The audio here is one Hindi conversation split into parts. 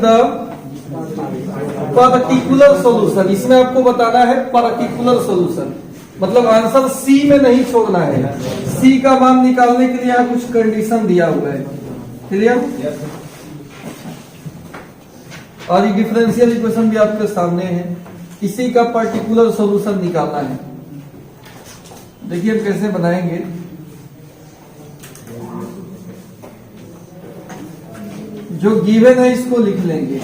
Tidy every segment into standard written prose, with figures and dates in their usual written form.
The particular solution. इसमें आपको बताना है पर्टिकुलर सॉल्यूशन, मतलब आंसर सी में नहीं छोड़ना है। सी का मान निकालने के लिए यहाँ कुछ कंडीशन दिया हुआ है, क्लियर। और ये डिफरेंशियल इक्वेशन भी आपके सामने है, इसी का पर्टिकुलर सॉल्यूशन निकालना है। देखिए हम कैसे बनाएंगे। जो गिवन है इसको लिख लेंगे,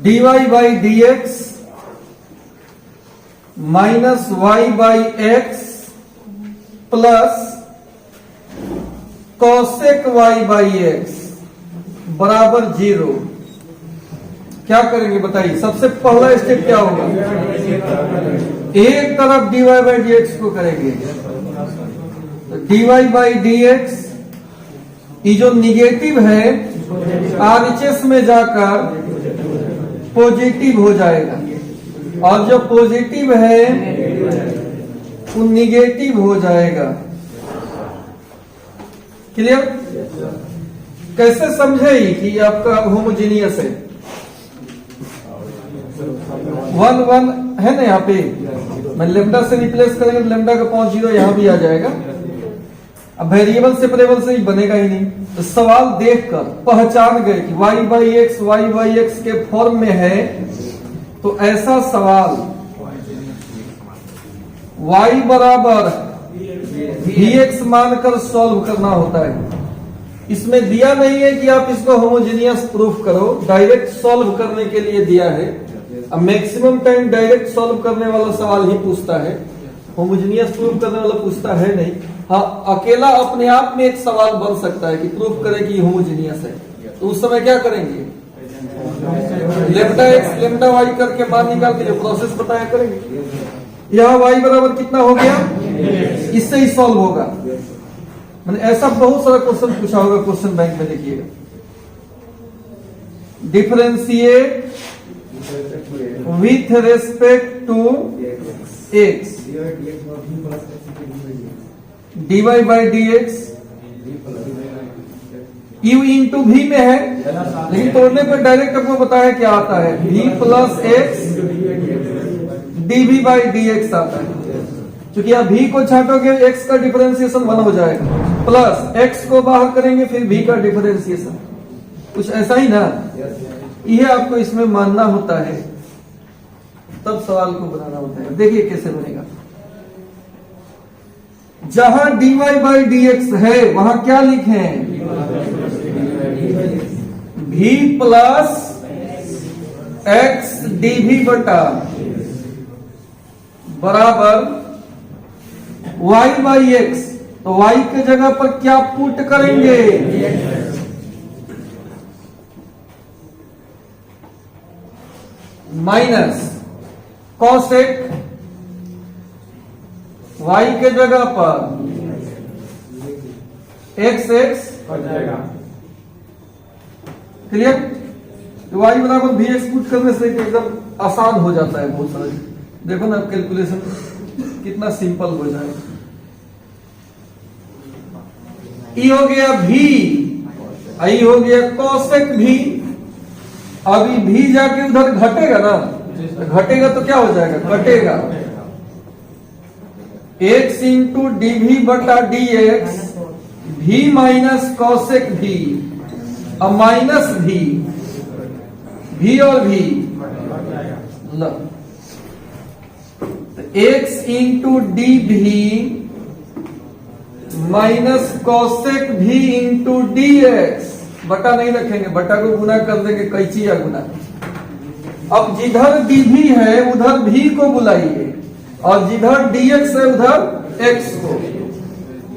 dy by D X minus Y by X plus cosec Y by X बराबर 0। क्या करेंगे बताइए। सबसे पहला स्टेप क्या होगा, एक तरफ dy बाई डी एक्स को करेंगे, तो dy बाई डी एक्स ये जो निगेटिव है आरएचएस में जाकर पॉजिटिव हो जाएगा, और जो पॉजिटिव है वो निगेटिव हो जाएगा। क्लियर। कैसे समझे कि आपका होमोजीनियस है। 1 1 है ना यहाँ पे, मैं लेमडा से रिप्लेस करेंगे तो लेमडा का पॉइंट 0 यहाँ भी आ जाएगा। अब वेरिएबल सेपरेबल से ही बनेगा ही नहीं, तो सवाल देखकर पहचान गए कि y बाई एक्स के फॉर्म में है, तो ऐसा सवाल y बराबर vx मानकर सॉल्व करना होता है। इसमें दिया नहीं है कि आप इसको होमोजेनियस प्रूफ करो, डायरेक्ट सॉल्व करने के लिए दिया है। अब मैक्सिमम टाइम डायरेक्ट सॉल्व करने वाला सवाल ही पूछता है, होमोजेनियस प्रूफ करने वाला पूछता है नहीं। हाँ, अकेला अपने आप में एक सवाल बन सकता है कि प्रूफ करे कि होमोजेनियस है, तो उस समय क्या करेंगे, लेमडा एक्स लेमडा वाई करके मान निकाल के जो प्रोसेस बताया करेंगे। यहाँ वाई बराबर कितना हो गया, इससे ही सॉल्व होगा। मैंने ऐसा बहुत सारा क्वेश्चन पूछा होगा क्वेश्चन बैंक में, देखिएगा। Differentiate with respect to X, dy by D X U into भी में है, लेकिन तोड़ने पर डायरेक्ट आपको बताया क्या आता है, v plus x dv by D x आता है। क्योंकि आप v को छाटोगे x का डिफरेंशिएशन 1 हो जाएगा, प्लस x को बाहर करेंगे फिर v का डिफरेंशिएशन, कुछ ऐसा ही ना। यह आपको इसमें मानना होता है, तब सवाल को बनाना होता है। देखिए कैसे बनेगा। जहां dy बाई डी एक्स है वहां क्या लिखें, v प्लस एक्स dv बटा बराबर y बाई एक्स। तो y के जगह पर क्या पुट करेंगे, माइनस कॉसेक y के जगह पर x x क्लियर। तो y बराबर भी एक्स पुट करने से एकदम आसान हो जाता है बहुत सारा। देखो ना कैलकुलेशन कितना सिंपल हो जाए। ई हो गया भी, आई हो गया कॉसेक भी। अभी भी जाके उधर घटेगा ना, घटेगा तो क्या हो जाएगा, कटेगा। एक्स इंटू डीवी बटा डी एक्स, भी माइनस कॉसेक भी, अब माइनस भी और भी, एक्स इंटू डी भी माइनस कॉसेक भी इंटू डी एक्स। बटा नहीं रखेंगे, बटा को गुना कर देंगे, कैची या गुना। अब जिधर डी भी है उधर भी को बुलाइए, और जिधर dx है उधर x को,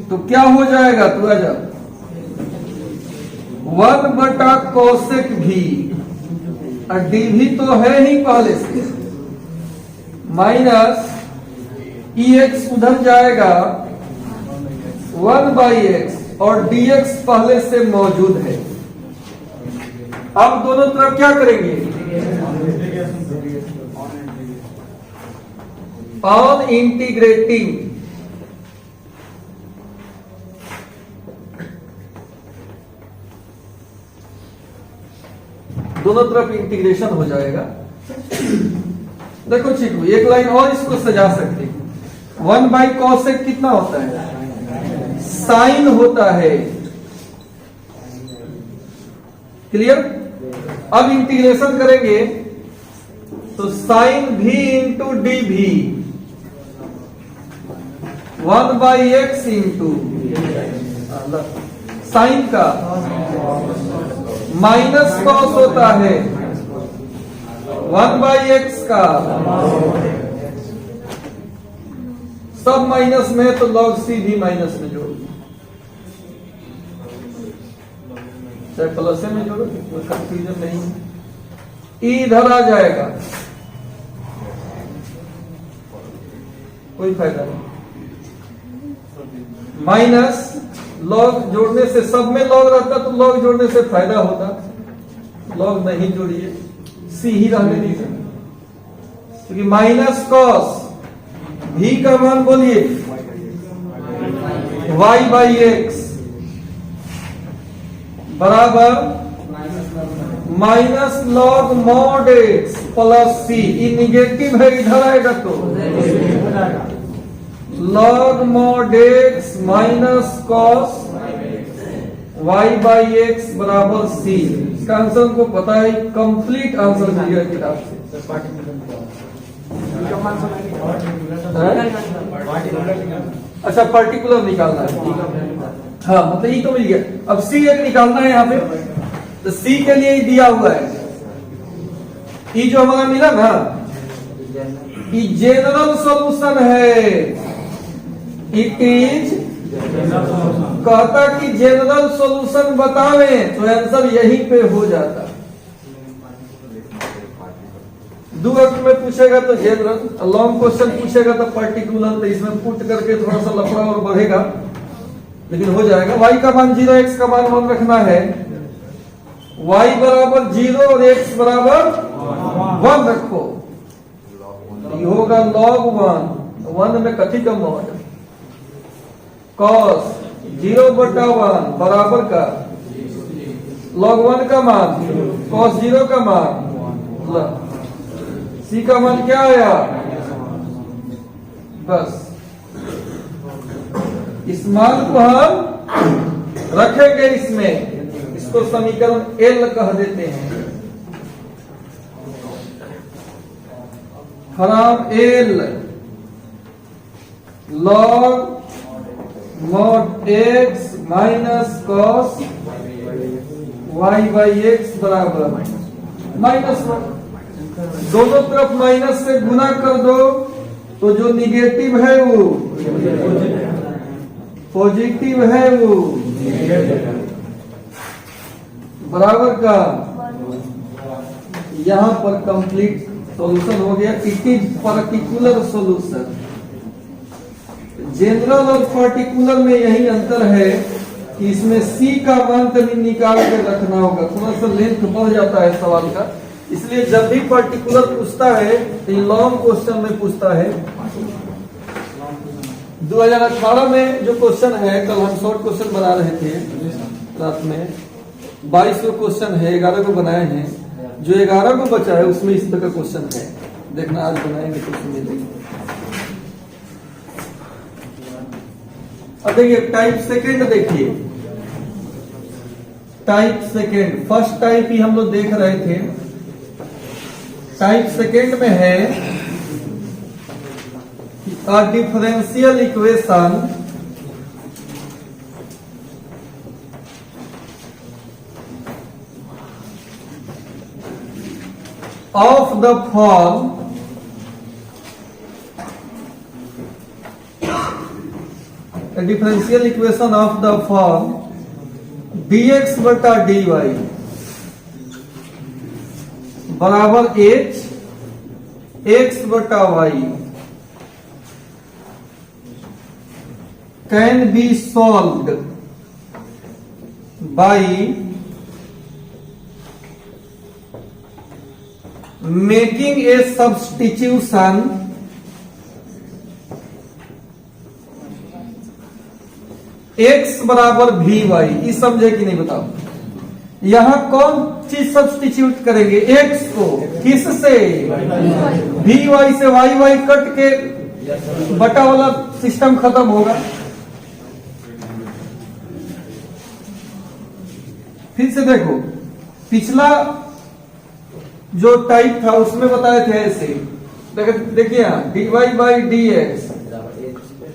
तो क्या हो जाएगा, तो आ जा 1 बटा कॉसेक भी, और डी भी तो है ही पहले से, माइनस ex उधर जाएगा 1 बाई एक्स, और dx पहले से मौजूद है। अब दोनों तरफ क्या करेंगे, ऑन इंटीग्रेटिंग, दोनों तरफ इंटीग्रेशन हो जाएगा। देखो चिकू, एक लाइन और इसको सजा सकते हैं। 1/cos कितना होता है? साइन होता है। क्लियर? अब इंटीग्रेशन करेंगे तो साइन भी इंटू डी भी 1/x इंटू साइन का माइनस कॉस होता है 1/x का, सब माइनस में तो log c भी माइनस में जोड़ दो, चाहे प्लस में जोड़ो, कोई कंफ्यूजन नहीं है। ई इधर आ जाएगा, कोई फायदा नहीं। माइनस लॉग जोड़ने से, सब में लॉग रहता तो लॉग जोड़ने से फायदा होता, लॉग नहीं जोड़िए, सी ही रहने दीजिए, क्योंकि माइनस कॉस भी का मान बोलिए y/x बराबर minus log mod x plus C. ये निगेटिव है, इधर आएगा तो log mod x minus cos y/x बराबर सी। इसका आंसर को पता है, कंप्लीट आंसर मिलेगा किताब से। अच्छा, पर्टिकुलर निकालना है, हाँ मतलब ई तो मिल गया। अब सी एक निकालना है यहाँ पे, तो सी के लिए ही दिया हुआ है। ई जो हमारा मिला ना, ये जनरल सॉल्यूशन है। इट इज कहता कि जनरल सॉल्यूशन बतावे, तो आंसर यहीं पे हो जाता। दो अंक में पूछेगा तो जनरल, लॉन्ग क्वेश्चन पूछेगा तो पर्टिकुलर, तो इसमें पुट करके थोड़ा सा लफड़ा और बढ़ेगा, लेकिन हो जाएगा। y का मान 0, x का मान 1 रखना है। y बराबर 0 और x बराबर 1 रखो, ये होगा log 1 में कथी का मॉड cos 0/1 बराबर का log 1 का मान cos 0 का मान, c का मान क्या आया? बस इस मान को हम रखेंगे इसमें, इसको समीकरण L कह देते हैं। From L log mod x minus cos y/x बराबर -1। दोनों तरफ माइनस से गुना कर दो, तो जो निगेटिव है वो पॉजिटिव है, वो बराबर का। यहां पर कंप्लीट सॉल्यूशन हो गया। It is particular solution. General और पर्टिकुलर में यही अंतर है कि इसमें सी का मान कभी निकाल के रखना होगा, थोड़ा सा लेंथ बढ़ जाता है सवाल का, इसलिए जब भी पर्टिकुलर पूछता है तो लॉन्ग क्वेश्चन में पूछता है। 2018 में जो क्वेश्चन है, कल हम शॉर्ट क्वेश्चन बना रहे थे रात में, 22 को क्वेश्चन है, 11 को बनाए हैं। जो 11 को बचा है उसमें इस तरह का क्वेश्चन है, देखना आज बनाएंगे तो उसमें मिलेगी। अब देखिए टाइप सेकेंड, देखिए टाइप सेकेंड, फर्स्ट टाइप ही हम लोग देख रहे थे। टाइप सेकेंड में है a differential equation of the form dx बटा dy बराबर h x बटा y can be solved by making a substitution x बराबर vy। ये समझे कि नहीं बताओ? यहाँ कौन चीज सब्स्टिट्यूट करेंगे? एक्स को किससे? वी वाई से। वाई वाई कट के बटा वाला सिस्टम खत्म होगा। फिर से देखो, पिछला जो टाइप था उसमें बताए थे ऐसे, देखिए यहाँ dy by D X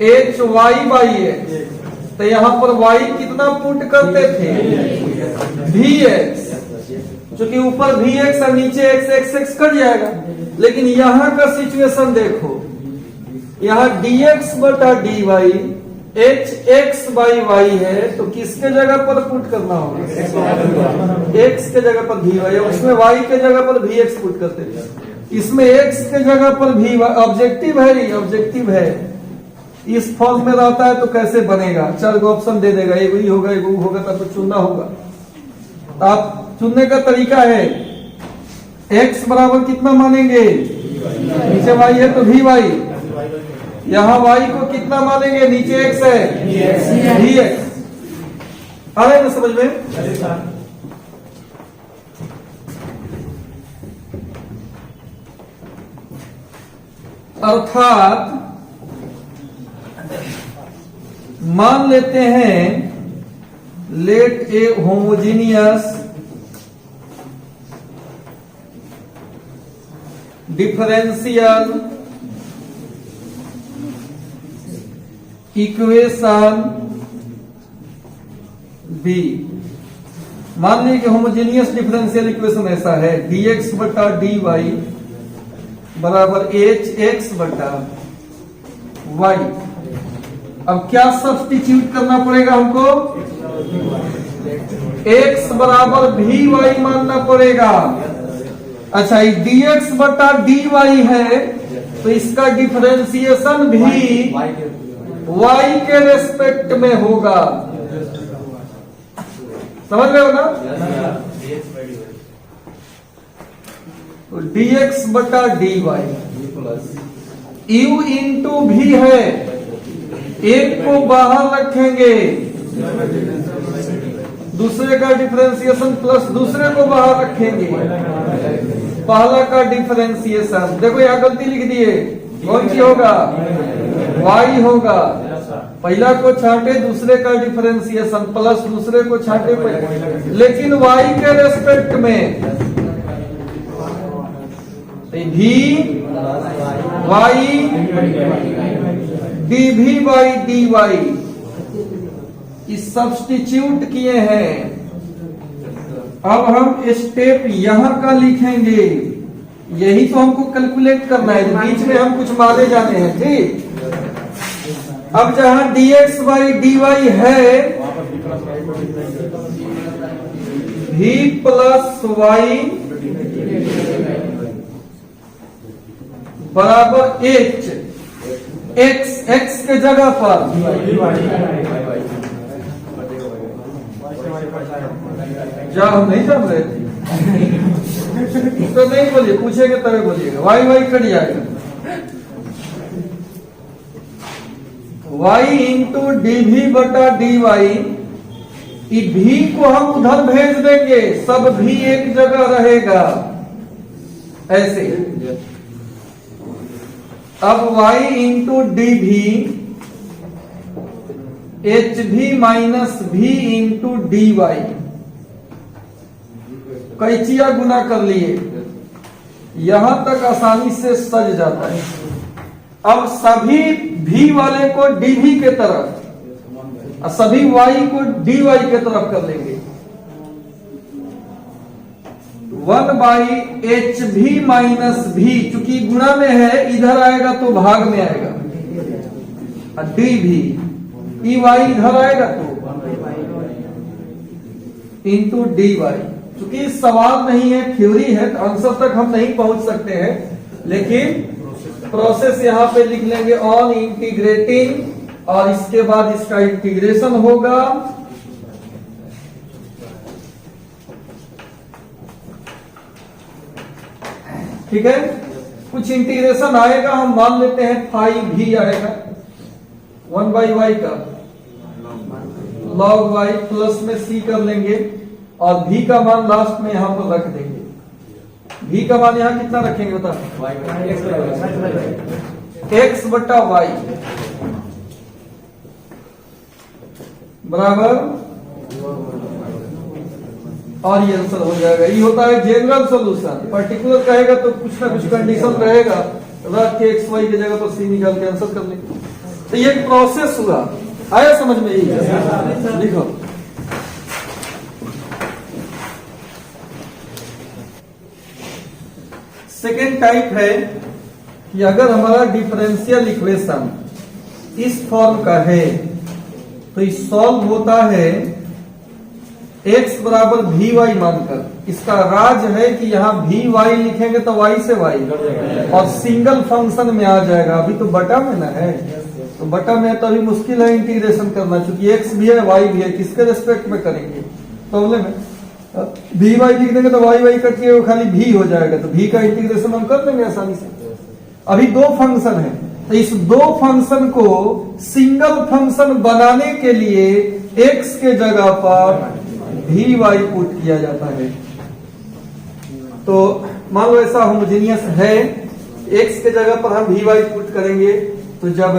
H Y by X, तो यहाँ पर y कितना पुट करते थे? vx, क्योंकि ऊपर vx और नीचे x कट जाएगा। लेकिन यहाँ का सिचुएशन देखो, यहाँ dx बटा dy H X by Y है, तो किसके जगह पर पुट करना होगा? x के जगह पर वी वाई, उसमें y के जगह पर वी एक्स पुट करते थे। इसमें x के जगह पर वी वाई ऑब्जेक्टिव है, ये ऑब्जेक्टिव है, इस फॉर्म में रहता है तो कैसे बनेगा? 4 को ऑप्शन दे देगा, एक ही होगा एक होगा, तब तो चुनना होगा। तो आप चुनने का तरीका है, x बराबर कितना मानेंगे? नीचे y है तो वी वाई, यहाँ y को कितना मानेंगे? नीचे x है वी एक्स। आ रहे ना समझ में? अर्थात मान लेते हैं, लेट ए होमोजीनियस डिफरेंशियल इक्वेशन बी। मान लीजिए कि होमोजीनियस डिफरेंशियल इक्वेशन ऐसा है, dx बटा dy बराबर एच एक्स बटा वाई। अब क्या सब्स्टिट्यूट करना पड़ेगा हमको? x बराबर वी वाई मानना पड़ेगा। अच्छा, ये dx बटा dy है, तो इसका डिफरेंशिएशन भी y के रेस्पेक्ट में होगा। समझ रहे हो ना? तो dx बटा dy u इंटू भी है, एक को बाहर रखेंगे, दूसरे का डिफरेंशिएशन प्लस दूसरे को बाहर रखेंगे, पहला का डिफरेंशिएशन। देखो यहाँ गलती लिख दिए, कौन सी होगा? y होगा। पहला को छांटे, दूसरे का डिफरेंशिएशन प्लस दूसरे को छांटे, लेकिन y के रेस्पेक्ट में भी वाई डी भी बाई डी वाई इस सब्स्टिट्यूट किए हैं। अब हम स्टेप यहां का लिखेंगे, यही तो हमको कैलकुलेट करना है, बीच में हम कुछ माने जाने हैं। ठीक, अब जहां dx बाई dy है, v प्लस वाई बराबर h, x के जगह पर जा, हम नहीं जान रहे थे तो नहीं बोलिए, पूछेंगे तभी बोलिएगा। वाई वाई कट जाएगा, y इंटू डी भी बटा डी वाई। भी को हम उधर भेज देंगे, सब भी एक जगह रहेगा ऐसे। अब y इंटू डी भी एच भी माइनस भी इंटू डी वाई, कैचिया गुना कर लिए, यहां तक आसानी से सज जाता है। अब सभी भी वाले को डी भी के तरफ और सभी वाई को डी वाई के तरफ कर लेंगे। 1 बाई एच भी माइनस भी, चूंकि गुणा में है, इधर आएगा तो भाग में आएगा, और डी भी ई वाई इधर आएगा तो इंटू डी वाई। चूंकि सवाल नहीं है, थ्योरी है, तो आंसर तक हम नहीं पहुंच सकते हैं, लेकिन प्रोसेस यहां पे लिख लेंगे ऑन इंटीग्रेटिंग, और इसके बाद इसका इंटीग्रेशन होगा। ठीक है, कुछ इंटीग्रेशन आएगा, हम मान लेते हैं फाइव भी आएगा, 1 बाई वाई का लॉग वाई प्लस में सी कर लेंगे, और v का मान लास्ट में यहां पर रख देंगे। v का मान यहां कितना रखेंगे बता, x बटा y बराबर, और ये आंसर हो जाएगा। ये होता है जनरल सॉल्यूशन। पर्टिकुलर कहेगा तो कुछ ना कुछ कंडीशन रहेगा, रख के एक्स वाई की जगह पर सी निकाल के आंसर कर लेंगे। तो ये एक प्रोसेस हुआ, आया समझ में? यही लिखो। सेकेंड टाइप है कि अगर हमारा डिफरेंशियल इक्वेशन इस फॉर्म का है तो इस सॉल्व होता है x बराबर वी वाई मानकर। इसका राज है कि यहाँ वी वाई लिखेंगे तो y से y और सिंगल फंक्शन में आ जाएगा। अभी तो बटा में ना है, तो बटा में तो अभी मुश्किल है इंटीग्रेशन करना, क्योंकि x भी है y भी है, किसके रेस्पेक्ट में करेंगे प्रॉब्लम है। वी वाई लिख देंगे तो वाई वाई कट के वो खाली भी हो जाएगा, तो भी का इंटीग्रेशन हम कर देंगे आसानी से। अभी दो फंक्शन है, तो इस दो फंक्शन को सिंगल फंक्शन बनाने के लिए x के जगह पर भी वाई पुट किया जाता है। तो मान लो ऐसा होमोजेनियस है, x के जगह पर हम भी वाई पुट करेंगे, तो जब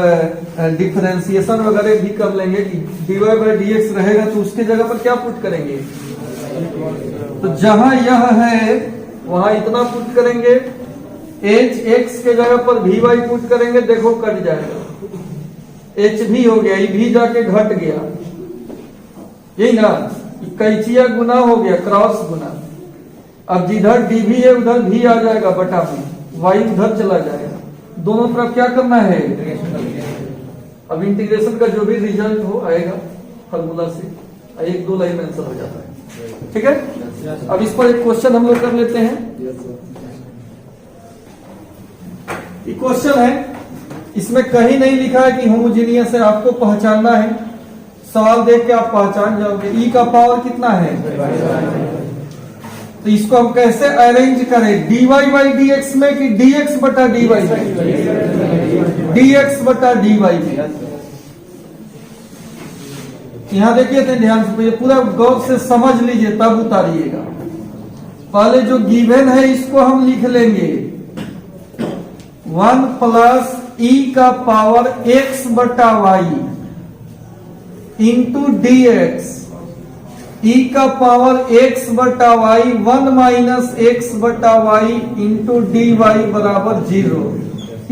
डिफरेंशिएशन वगैरह भी कर लेंगे कि dy बाई dx रहेगा तो उसके जगह पर क्या पुट करेंगे, तो जहां यह है वहां इतना पुट करेंगे, h x के जगह पर भी वाई पुट करेंगे, देखो कट जाएगा, h भी हो गया, ये भी जाके घट गया, यही ना, कैचिया गुना हो गया, क्रॉस गुना। अब जिधर डी भी है उधर भी आ जाएगा बटा में, वाई उधर चला जाएगा, दोनों तरफ क्या करना है, अब इंटीग्रेशन का जो भी रिजल्ट हो आएगा फॉर्मूला से, एक दो लाइन में आंसर हो जाता है। ठीक है, अब इस पर एक क्वेश्चन हम लोग कर लेते हैं। ये क्वेश्चन है, इसमें कहीं नहीं लिखा है कि होमोजेनियस है, आपको पहचानना है। सवाल देख के आप पहचान जाओगे। ई का पावर कितना है, तो इसको हम कैसे अरेंज करें, dy बाई dx में कि dx बटा dy में, dx बटा dy में। यहां देखिए थे ध्यान से, पूरा गौर से समझ लीजिए तब उतारिएगा। पहले जो गिवन है इसको हम लिख लेंगे 1 प्लस ई का पावर x बटा वाई इंटू dx, e का पावर x बटा वाई 1 माइनस x बटा वाई इंटू डी वाई बराबर 0।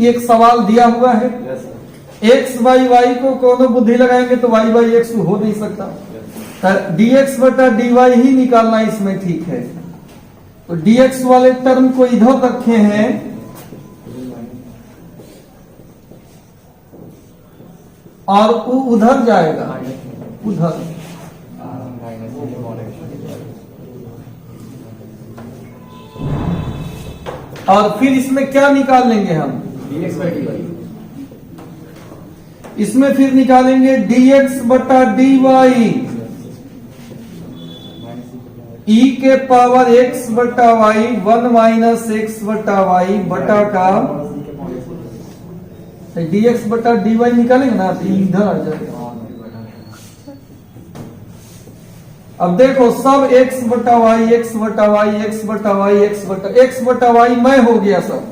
ये एक सवाल दिया हुआ है, x बाई वाई को कोनो बुद्धि लगाएंगे तो y बाई x हो नहीं सकता, dx बटा dy ही निकालना इसमें ठीक है। तो dx वाले टर्म को इधर रखे हैं, और वो उधर जाएगा, उधर, और फिर इसमें क्या निकाल लेंगे हम, dx बाई dy, इसमें फिर निकालेंगे dx बटा dy, e के पावर x बटा y 1 माइनस x बटा y बटा का dx बटा dy निकालेंगे ना, तो इधर आ जाएगा। अब देखो सब x बटा y, x बटा y, x बटा y, x बटा y मैं हो गया सब।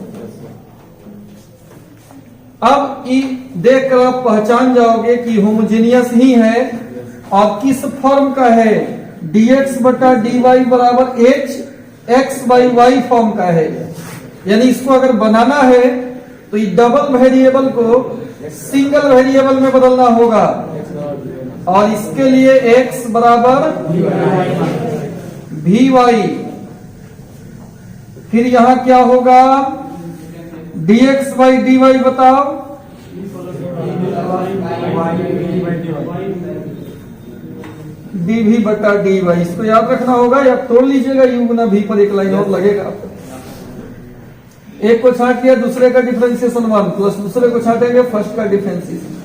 अब देख कर आप पहचान जाओगे कि होमोजेनियस ही है, और किस फॉर्म का है, dx बटा dy बराबर h x by y form का है। यानी इसको अगर बनाना है तो ये डबल वेरिएबल को सिंगल वेरिएबल में बदलना होगा, और इसके लिए x बराबर वी वाई, फिर यहां क्या होगा, dx बाई dy बताओ, dv बटा dy। इसको याद रखना होगा, या तोड़ लीजिएगा, u गुना v पर एक लाइन और लगेगा आपको। एक को छाट दिया, दूसरे का डिफरेंशिएशन 1 प्लस दूसरे को छाटेंगे फर्स्ट का डिफरेंशिएशन,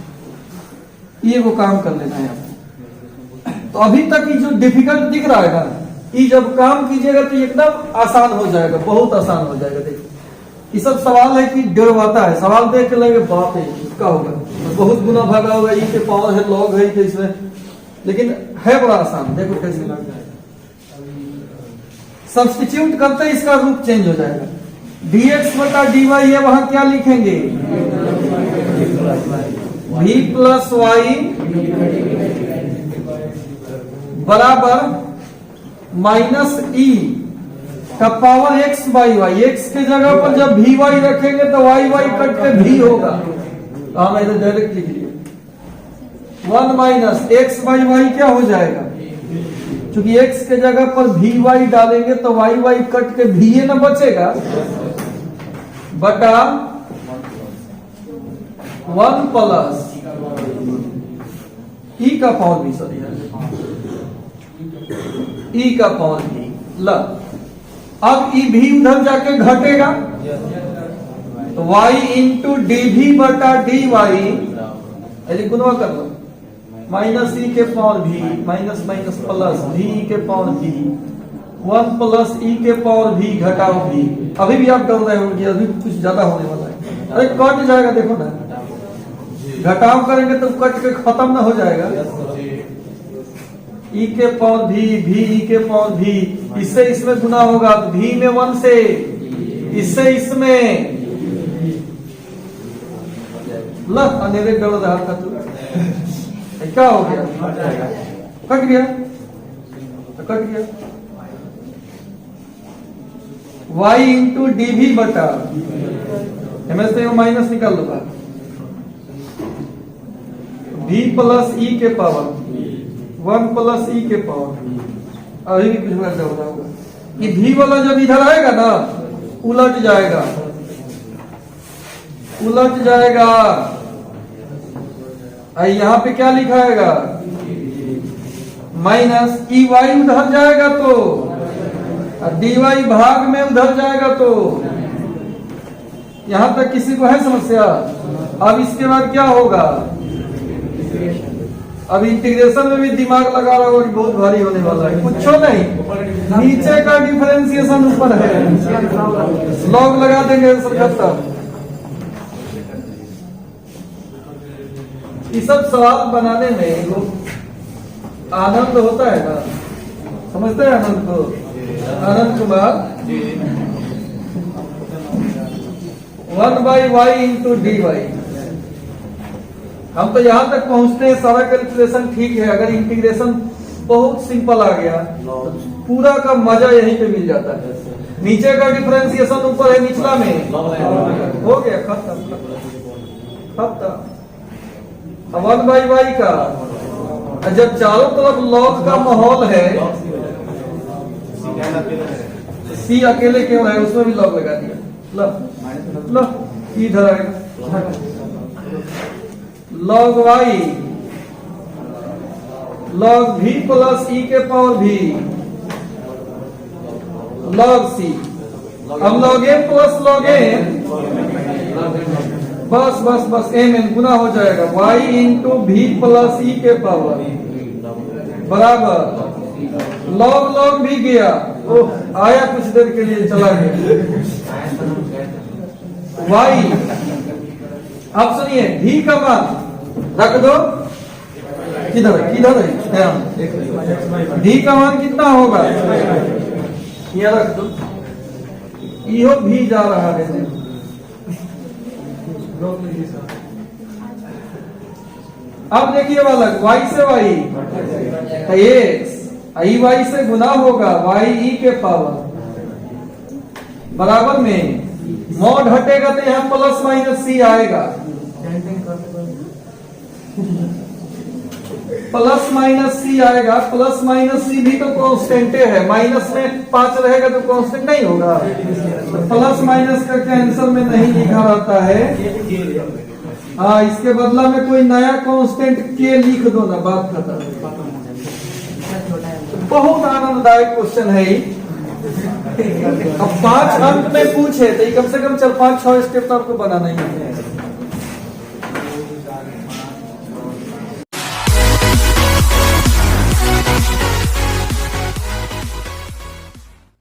ये वो काम कर लेना है आपको। तो अभी तक ये जो डिफिकल्ट दिख रहा है ना, ये जब काम कीजिएगा तो एकदम आसान हो जाएगा, बहुत आसान हो जाएगा। देखिए ये सब सवाल है कि डरवाता है, सवाल देख के लगे बाप है इसका होगा, बहुत गुना भागा होगा, ये पावर है, लॉग है, इसमें, लेकिन है बड़ा आसान। देखो कैसे लग जाएगा, सब्स्टिट्यूट करते ही इसका रूप चेंज हो जाएगा। dx बटा dy है, वहां क्या लिखेंगे? v प्लस वाई बराबर माइनस ई का power x by Y. x के जगह पर जब भी वाई रखेंगे तो वाई वाई कट के भी होगा, तो हम इधर डायरेक्ट लिख लिए 1 माइनस एक्स बाई वाई क्या हो जाएगा? क्योंकि x के जगह पर भी वाई डालेंगे तो वाई वाई कट के भी ये न बचेगा, बटा 1 प्लस ई का पावर भी, सॉरी ई का पावर भी। ल अब ई भी उधर जाके घटेगा, तो y इंटू डी भी बटा डी वाई, यदि गुणा कर लो, माइनस ई के पावर भी माइनस माइनस प्लस भी के पावर भी 1 प्लस ई के पावर भी घटाओ भी। अभी भी आप डर रहे होंगे, अभी कुछ ज्यादा होने वाला है। अरे कट जाएगा, देखो ना, घटाव करेंगे तो कट के खत्म ना हो जाएगा। ई के पावर भी ई के पावर भी, इससे इसमें गुना होगा तो भी में 1 से, इससे इसमें ल अनेरे डर रहा था तू, क्या हो गया? कट गया, कट गया। y इंटू डी भी बटा एमएस से माइनस निकाल लो, v प्लस ई के पावर 1 प्लस ई के पावर। अभी भी कुछ गलत हो रहा होगा, ये भी वाला जब इधर आएगा ना उलट जाएगा, उलट जाएगा। यहां पे क्या लिखाएगा? माइनस ई वाई उधर जाएगा तो, डी वाई भाग में उधर जाएगा तो। यहां तक किसी को है समस्या? अब इसके बाद क्या होगा? अब इंटीग्रेशन में भी दिमाग लगा रहा होगा, बहुत भारी होने वाला है। कुछ नहीं, नीचे का डिफरेंशिएशन ऊपर है, लॉग लगा देंगे सर। ये सब सवाल बनाने में आनंद होता है ना, समझते हैं आनंद को? Anand Kumar 1 by Y into D Y. हम तो यहां तक पहुंचते हैं, सारा कैलकुलेशन ठीक है। अगर इंटीग्रेशन बहुत सिंपल आ गया तो पूरा का मजा यहीं पे मिल जाता है। नीचे का डिफरेंशिएशन ऊपर है, निचला में हो गया, खत्म खत्म। 1 बाई वाई का जब चारों तरफ लॉग का माहौल है, सी अकेले क्यों है, उसमें भी लॉग लगा दिया। लो इधर आएगा लॉग वाई लॉग भी प्लस ई के पावर भी लॉग सी। अब log M plus log M, बस बस बस एम एन गुना हो जाएगा y इंटू भी प्लस ई के पावर बराबर लॉग लॉग भी गया, ओह आया कुछ देर के लिए चला गया y। अब सुनिए भी का मान रख दो, किधर किधर है डी का मान कितना होगा, यहाँ रख दो। इहो भी जा रहा है, अब देखिए वाला y से y x आई y से गुना होगा y e के पावर बराबर में मॉड हटेगा तो यहाँ प्लस माइनस सी आएगा। प्लस माइनस सी आएगा, प्लस माइनस सी भी तो कांस्टेंटे है, माइनस में 5 रहेगा तो कांस्टेंट नहीं होगा। तो प्लस माइनस का आंसर में नहीं लिखा रहता है, हाँ इसके बदला में कोई नया कांस्टेंट के लिख दो ना, बात खत्म। बहुत आनंददायक क्वेश्चन है ये। अब 5 अंक में पूछे तो कम से कम 4-5-6 स्टेप तो आपको बनाना ही है।